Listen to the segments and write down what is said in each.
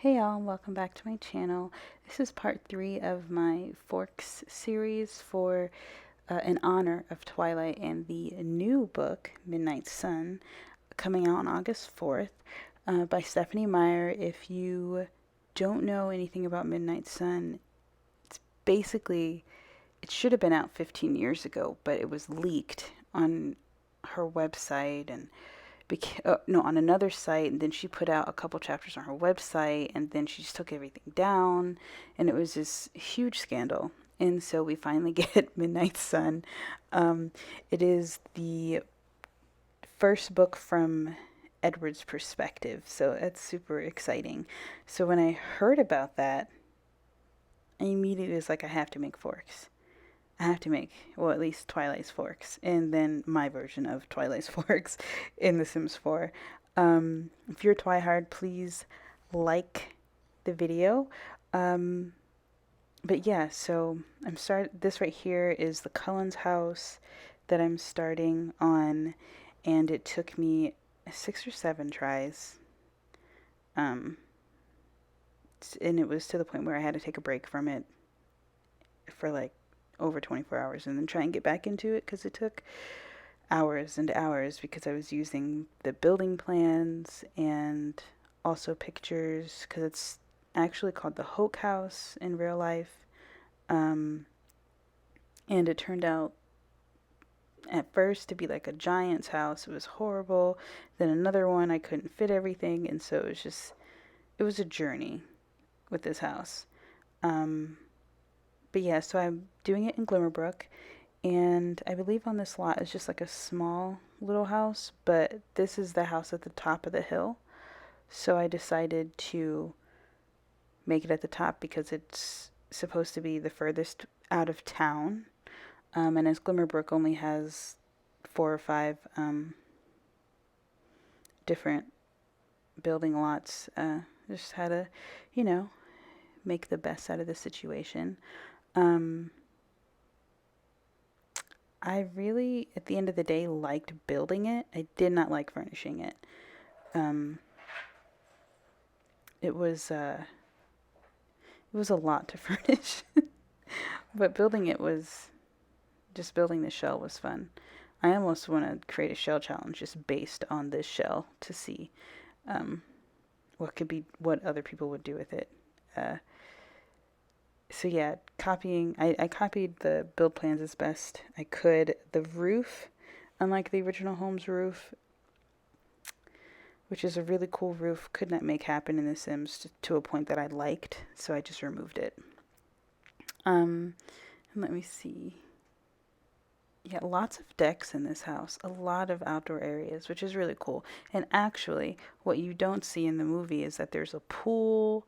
Hey y'all, welcome back to my channel. This is part 3 of my Forks series for in honor of Twilight and the new book, Midnight Sun, coming out on August 4th by Stephanie Meyer. If you don't know anything about Midnight Sun, it's basically, it should have been out 15 years ago, but it was leaked on her website and no, on another site, and then she put out a couple chapters on her website, and then she just took everything down, and it was this huge scandal. And so we finally get Midnight Sun. It is the first book from Edward's perspective, so that's super exciting. So when I heard about that, I immediately was like, I have to make Forks. I have to make, well, at least Twilight's Forks, and then my version of Twilight's Forks in The Sims 4. If you're a Twihard, please like the video. But yeah, so this right here is the Cullen's house that I'm starting on, and it took me 6 or 7 tries. And it was to the point where I had to take a break from it for like over 24 hours and then try and get back into it because it took hours and hours because I was using the building plans and also pictures because it's actually called the Hoke House in real life. And it turned out at first to be like a giant's house. It was horrible. Then another one, I couldn't fit everything. And so it was a journey with this house. But yeah, so I'm doing it in Glimmerbrook, and I believe on this lot is just like a small little house, but this is the house at the top of the hill. So I decided to make it at the top because it's supposed to be the furthest out of town. And as Glimmerbrook only has 4 or 5 different building lots, just had to, make the best out of the situation. I really, at the end of the day, liked building it. I did not like furnishing it. It was a lot to furnish, but building it was just building the shell was fun. I almost want to create a shell challenge just based on this shell to see what other people would do with it. So yeah, I copied the build plans as best I could. The roof, unlike the original home's roof, which is a really cool roof, could not make happen in The Sims to a point that I liked, so I just removed it. And let me see. Yeah, lots of decks in this house, a lot of outdoor areas, which is really cool. And actually, what you don't see in the movie is that there's a pool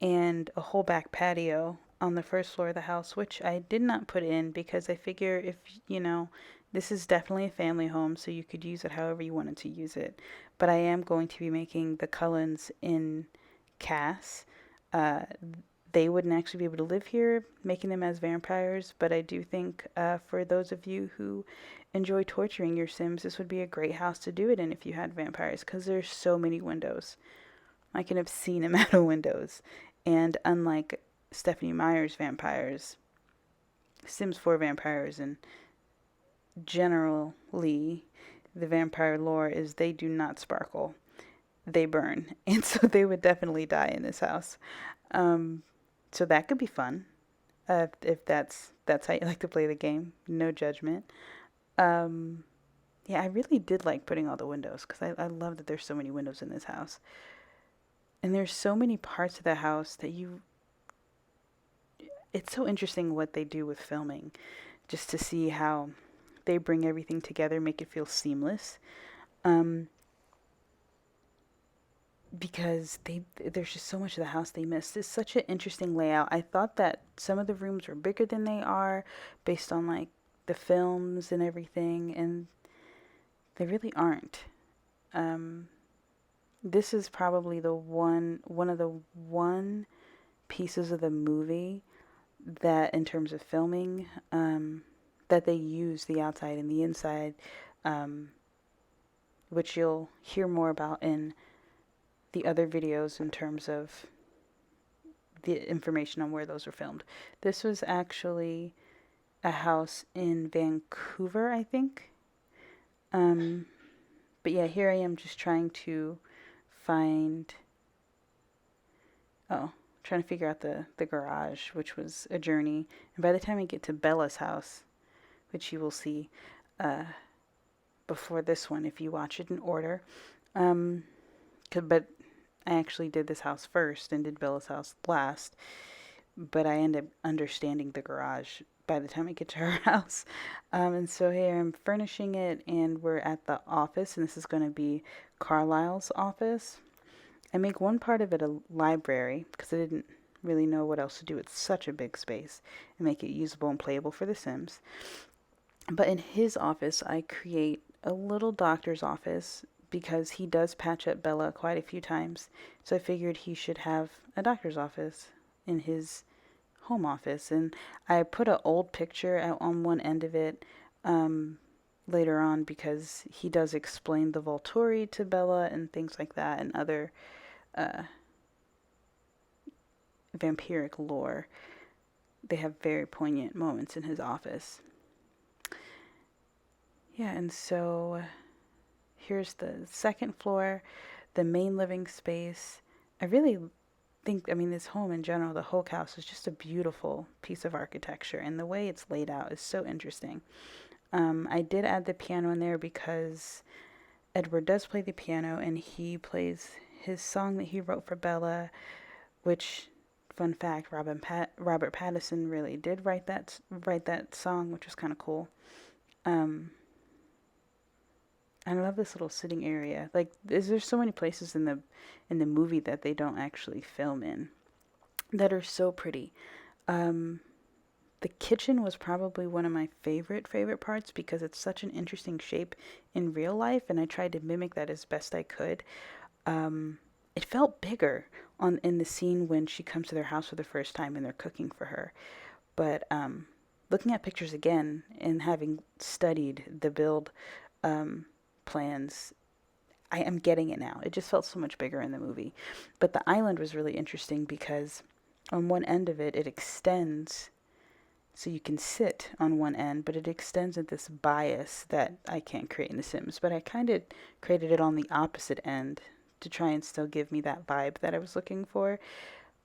and a whole back patio on the first floor of the house, which I did not put in because I figure if, this is definitely a family home, so you could use it however you wanted to use it. But I am going to be making the Cullens in Cass. They wouldn't actually be able to live here, making them as vampires, but I do think for those of you who enjoy torturing your Sims, this would be a great house to do it in if you had vampires, because there's so many windows. I can have seen them out of windows. And unlike Stephanie Meyer's vampires, Sims 4 vampires, and generally the vampire lore is they do not sparkle. They burn. And so they would definitely die in this house. So that could be fun. If that's how you like to play the game. No judgment. Yeah, I really did like putting all the windows because I love that there's so many windows in this house. And there's so many parts of the house that it's so interesting what they do with filming, just to see how they bring everything together, make it feel seamless. Because there's just so much of the house they missed. It's such an interesting layout. I thought that some of the rooms were bigger than they are based on like the films and everything, and they really aren't. This is probably one of the pieces of the movie that, in terms of filming, that they use the outside and the inside, which you'll hear more about in the other videos in terms of the information on where those were filmed. This was actually a house in Vancouver, I think. Um, but yeah, here I am just trying to find. Oh, trying to figure out the garage, which was a journey. And by the time I get to Bella's house, which you will see uh, before this one if you watch it in order, um, but I actually did this house first and did Bella's house last. But I end up understanding the garage by the time I get to her house. And so here I'm furnishing it, and we're at the office, and this is going to be Carlisle's office. I make one part of it a library because I didn't really know what else to do with such a big space and make it usable and playable for The Sims. But in his office, I create a little doctor's office because he does patch up Bella quite a few times. So I figured he should have a doctor's office in his home office. And I put an old picture out on one end of it later on because he does explain the Volturi to Bella and things like that, and other vampiric lore. They have very poignant moments in his office. Yeah, and so here's the second floor, the main living space. I really think, I mean, this home in general, the whole house is just a beautiful piece of architecture, and the way it's laid out is so interesting. I did add the piano in there because Edward does play the piano, and he plays his song that he wrote for Bella, which, fun fact, Robert Pattinson really did write that song, which was kind of cool. I love this little sitting area. Like, there's so many places in the movie that they don't actually film in that are so pretty. The kitchen was probably one of my favorite parts because it's such an interesting shape in real life, and I tried to mimic that as best I could. It felt bigger in the scene when she comes to their house for the first time and they're cooking for her. But looking at pictures again and having studied the build plans, I am getting it now. It just felt so much bigger in the movie. But the island was really interesting because on one end of it, it extends so you can sit on one end, but it extends at this bias that I can't create in The Sims. But I kind of created it on the opposite end to try and still give me that vibe that I was looking for.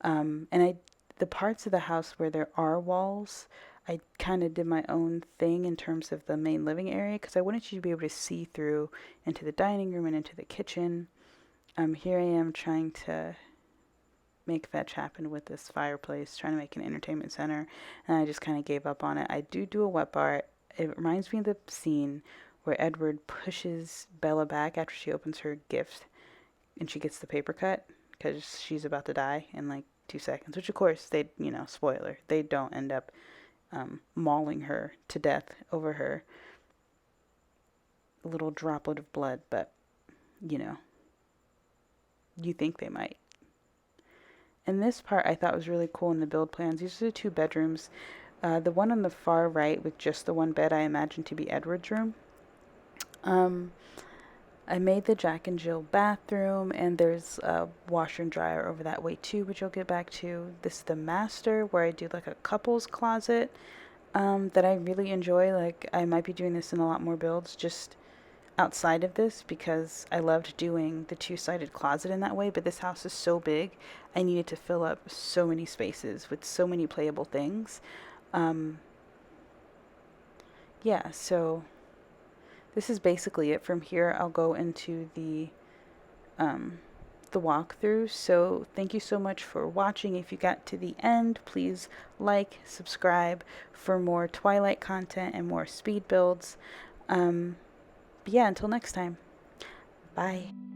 The parts of the house where there are walls, I kind of did my own thing in terms of the main living area because I wanted you to be able to see through into the dining room and into the kitchen. Here I am trying to make fetch happen with this fireplace, trying to make an entertainment center, and I just kind of gave up on it. I do a wet bar. It reminds me of the scene where Edward pushes Bella back after she opens her gift and she gets the paper cut because she's about to die in like 2 seconds, which of course they, spoiler, they don't end up mauling her to death over her little droplet of blood, but you think they might. And this part I thought was really cool in the build plans. These are the 2 bedrooms. The one on the far right with just the one bed I imagined to be Edward's room. I made the Jack and Jill bathroom, and there's a washer and dryer over that way too, which I'll get back to. This is the master, where I do like a couple's closet that I really enjoy. Like, I might be doing this in a lot more builds, just outside of this, because I loved doing the 2-sided closet in that way, but this house is so big, I needed to fill up so many spaces with so many playable things. Yeah, so this is basically it. From here, I'll go into the walkthrough. So thank you so much for watching. If you got to the end, please like, subscribe for more Twilight content and more speed builds. But yeah, until next time. Bye.